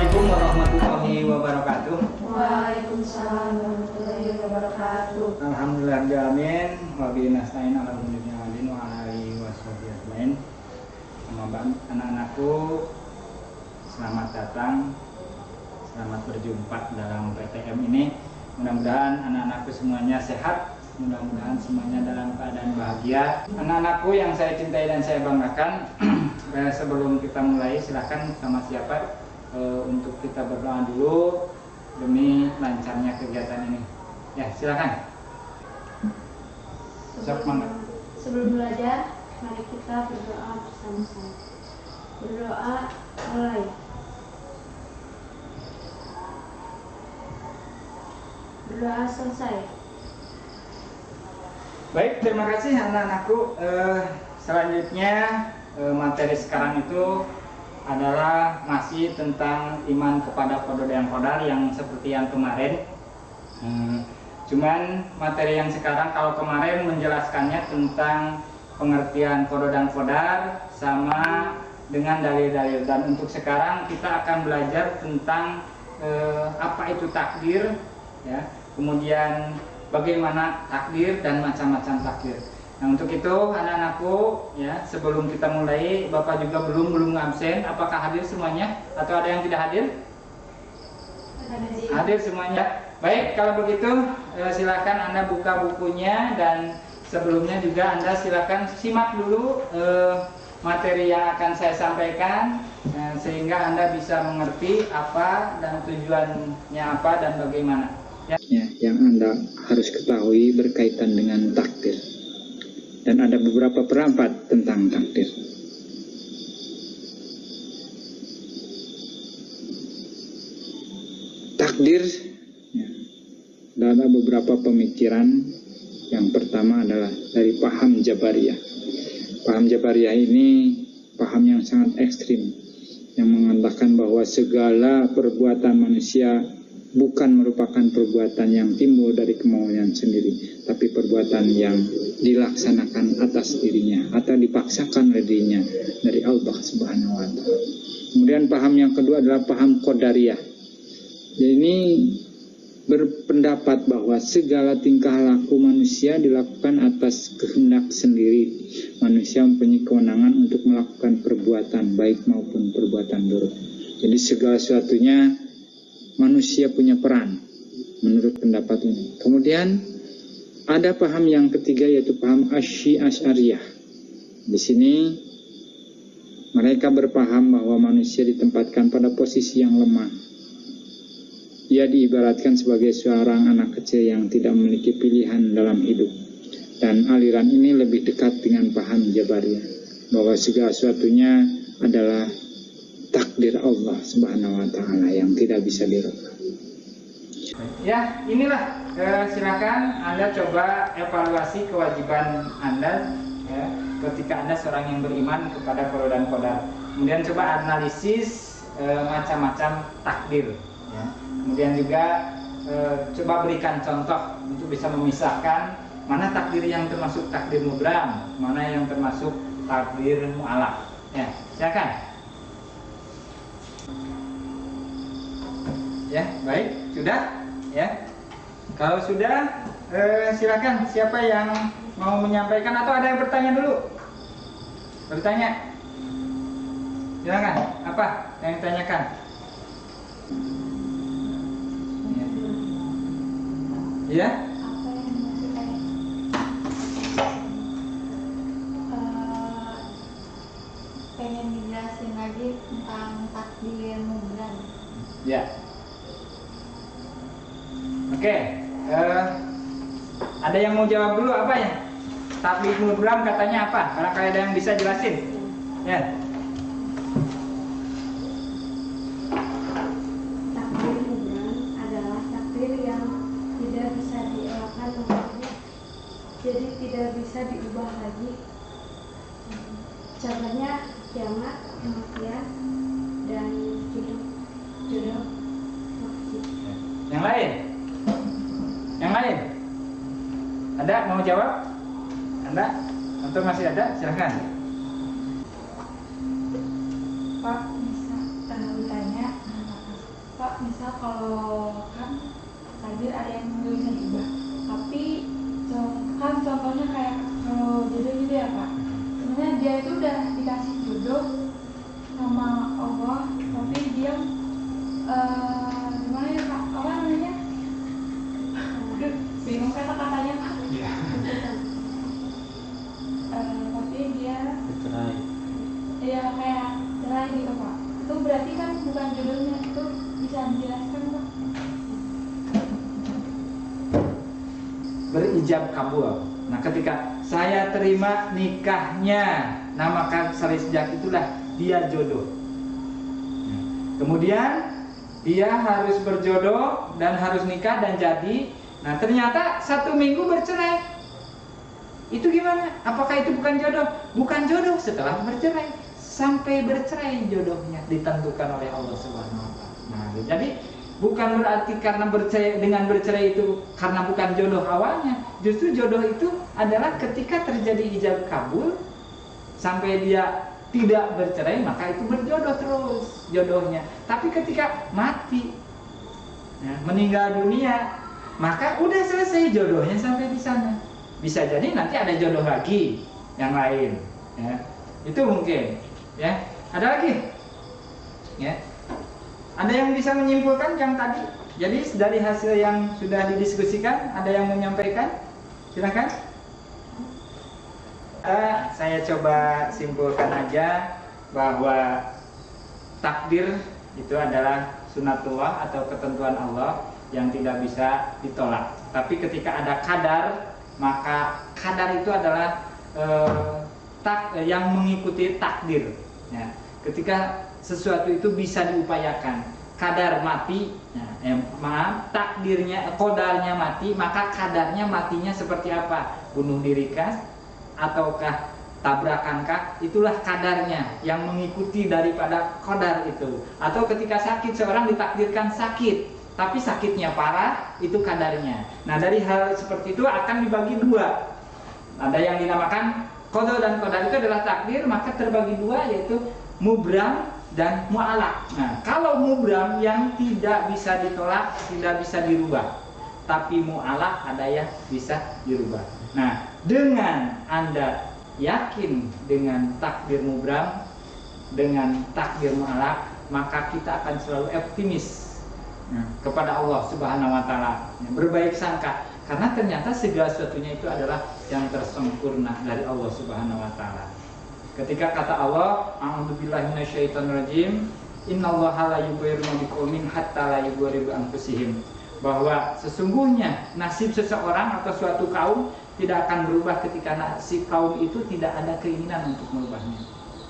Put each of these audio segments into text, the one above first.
Assalamualaikum warahmatullahi wabarakatuh. Waalaikumsalam warahmatullahi wabarakatuh. Alhamdulillahirrahmanirrahim. Wa bihi nasta'in ala umuri dunya wa ala alihi washabihi ajmain. Anak-anakku, selamat datang. Selamat berjumpa dalam PTM ini. Mudah-mudahan anak-anakku semuanya sehat. Mudah-mudahan semuanya dalam keadaan bahagia. Anak-anakku yang saya cintai dan saya banggakan, sebelum kita mulai, silahkan sama siapa untuk kita berdoa dulu demi lancarnya kegiatan ini. Ya, silakan. Sebelum belajar, mari kita berdoa bersama-sama. Berdoa mulai. Berdoa selesai. Baik, terima kasih anak-anakku. Selanjutnya materi sekarang itu adalah masih tentang iman kepada qada dan qadar yang seperti yang kemarin. Cuman materi yang sekarang, kalau kemarin menjelaskannya tentang pengertian qada dan qadar sama dengan dalil-dalil, dan untuk sekarang kita akan belajar tentang apa itu takdir, ya, kemudian bagaimana takdir dan macam-macam takdir. Nah, untuk itu anak-anakku, ya, sebelum kita mulai, Bapak juga belum absen. Apakah hadir semuanya atau ada yang tidak hadir? Hadir semuanya. Baik, kalau begitu silakan Anda buka bukunya, dan sebelumnya juga Anda silakan simak dulu materi yang akan saya sampaikan, sehingga Anda bisa mengerti apa dan tujuannya apa dan bagaimana. Ya, yang Anda harus ketahui berkaitan dengan takdir. Dan ada beberapa pendapat tentang takdir. Takdir, ya, dan ada beberapa pemikiran. Yang pertama adalah dari paham Jabariyah. Paham Jabariyah ini paham yang sangat ekstrim, yang mengatakan bahwa segala perbuatan manusia bukan merupakan perbuatan yang timbul dari kemauan sendiri, tapi perbuatan yang dilaksanakan atas dirinya atau dipaksakan oleh dirinya dari Allah Subhanahu wa Ta'ala. Kemudian paham yang kedua adalah paham Qadariyah. Jadi ini berpendapat bahwa segala tingkah laku manusia dilakukan atas kehendak sendiri. Manusia mempunyai kewenangan untuk melakukan perbuatan baik maupun perbuatan buruk. Jadi segala sesuatunya manusia punya peran menurut pendapat ini. Kemudian ada paham yang ketiga, yaitu paham Asy'ariyah. Di sini mereka berpaham bahwa manusia ditempatkan pada posisi yang lemah. Ia diibaratkan sebagai seorang anak kecil yang tidak memiliki pilihan dalam hidup. Dan aliran ini lebih dekat dengan paham Jabariyah, bahwa segala sesuatunya adalah takdir Allah Subhanahu wa Ta'ala yang tidak bisa dirubah. Ya, inilah silakan Anda coba evaluasi kewajiban Anda, ya, ketika Anda seorang yang beriman kepada qada dan qadar. Kemudian coba analisis macam-macam takdir, ya. Kemudian juga coba berikan contoh untuk bisa memisahkan mana takdir yang termasuk takdir mubram, mana yang termasuk takdir mu'alaq. Ya, silakan. Ya, baik, sudah, ya. Kalau sudah, silakan siapa yang mau menyampaikan atau ada yang bertanya dulu? Bertanya, silakan. Apa yang ditanyakan? Ya. Pengen dijelasin lagi tentang takdir mubram. Ya. Oke, ada yang mau jawab dulu apa ya? Takdir mubram katanya apa? Barangkali ada yang bisa jelasin. Ya. Takdir mubram adalah takdir yang tidak bisa dielakkan untuknya, jadi tidak bisa diubah lagi. Contohnya kiamat, kematian, dan jodoh. Yang lain? Yang lain? Ada mau jawab? Anda? Atau masih ada? Silakan. Pak, bisa bertanya misal kalau kan takdir ada yang nggak bisa diubah, tapi kan contohnya kayak kalau jodoh gitu ya Pak, sebenarnya dia itu udah dikasih jodoh sama Allah, tapi dia gimana ya Pak, apa namanya, aduh bingung kata-katanya Pak. Tapi dia Bercerai. ya kayak cerai gitu Pak, itu berarti kan bukan jodohnya, itu bisa dijelaskan Pak? Berijab kabul. Nah, ketika saya terima nikahnya, nah maka salih sejak itulah dia jodoh. Nah, kemudian dia harus berjodoh dan harus nikah dan jadi. Nah, ternyata 1 minggu bercerai. Itu gimana? Apakah itu bukan jodoh? Bukan jodoh setelah bercerai. Sampai bercerai jodohnya ditentukan oleh Allah Subhanahu wa taala. Nah, jadi bukan berarti karena dengan bercerai itu karena bukan jodoh awalnya. Justru jodoh itu adalah ketika terjadi ijab kabul sampai dia tidak bercerai, maka itu berjodoh terus jodohnya. Tapi ketika mati, ya, meninggal dunia, maka udah selesai jodohnya sampai di sana. Bisa jadi nanti ada jodoh lagi yang lain, ya. Itu mungkin, ya. Ada lagi, ya. Ada yang bisa menyimpulkan yang tadi? Jadi dari hasil yang sudah didiskusikan, ada yang menyampaikan? Silakan. Saya coba simpulkan aja bahwa takdir itu adalah sunatullah atau ketentuan Allah yang tidak bisa ditolak. Tapi ketika ada kadar, maka kadar itu adalah yang mengikuti takdir. Ya. Ketika sesuatu itu bisa diupayakan, kadar mati, takdirnya, kodarnya mati, maka kadarnya matinya seperti apa? Bunuh diri kah? Ataukah tabrakankah? Itulah kadarnya yang mengikuti daripada kodar itu. Atau ketika sakit, seorang ditakdirkan sakit, tapi sakitnya parah, itu kadarnya. Nah, dari hal seperti itu akan dibagi dua. Ada yang dinamakan qada dan qadar, itu adalah takdir, maka terbagi dua, yaitu mubram dan mu'alaq. Nah, kalau mubram yang tidak bisa ditolak, tidak bisa dirubah, tapi mu'alaq ada yang bisa dirubah. Nah, dengan Anda yakin dengan takdir mubram, dengan takdir mu'alaq, maka kita akan selalu optimis kepada Allah Subhanahu wa taala, berbaik sangka, karena ternyata segala sesuatunya itu adalah yang tersempurna dari Allah Subhanahu wa taala. Ketika kata Allah, a'udzubillahi minasyaitonirrajim, innallaha la yughayyiru ma biqaumin hatta la yughayyiru bi anfusihim, bahwa sesungguhnya nasib seseorang atau suatu kaum tidak akan berubah ketika nasib kaum itu tidak ada keinginan untuk merubahnya.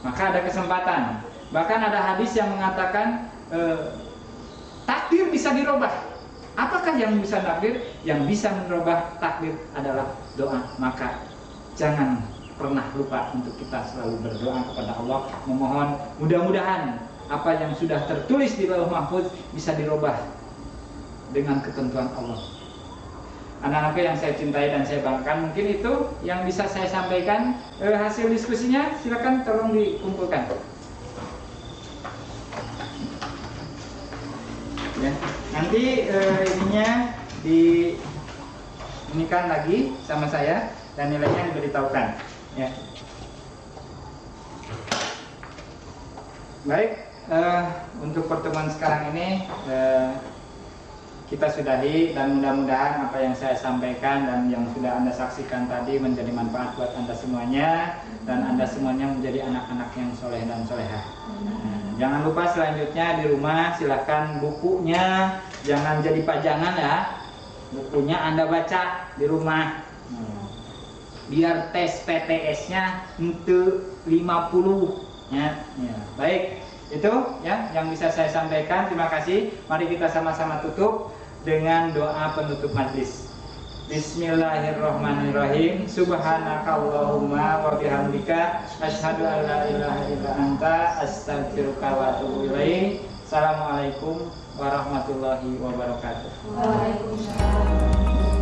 Maka ada kesempatan. Bahkan ada hadis yang mengatakan takdir bisa dirubah. Apakah yang bisa takdir? Yang bisa merubah takdir adalah doa. Maka jangan pernah lupa untuk kita selalu berdoa kepada Allah, memohon mudah-mudahan apa yang sudah tertulis di Lauh Mahfuz bisa dirubah dengan ketentuan Allah. Anak-anakku yang saya cintai dan saya banggakan, mungkin itu yang bisa saya sampaikan. Hasil diskusinya silakan tolong dikumpulkan. Ya, nanti ininya inikan lagi sama saya dan nilainya diberitahukan. Ya. Baik, untuk pertemuan sekarang ini kita sudahi, dan mudah-mudahan apa yang saya sampaikan dan yang sudah Anda saksikan tadi menjadi manfaat buat Anda semuanya, dan Anda semuanya menjadi anak-anak yang soleh dan solehah. Jangan lupa selanjutnya di rumah silakan bukunya jangan jadi pajangan ya, bukunya Anda baca di rumah. Biar tes PTS-nya itu 50 ya. Baik, itu ya yang bisa saya sampaikan. Terima kasih. Mari kita sama-sama tutup dengan doa penutup majlis. Bismillahirrahmanirrahim. Subhanakallahumma wa bihamdika asyhadu an la ilaha illa anta astaghfiruka wa atubu ilaik. Assalamualaikum warahmatullahi wabarakatuh. Waalaikumsalam.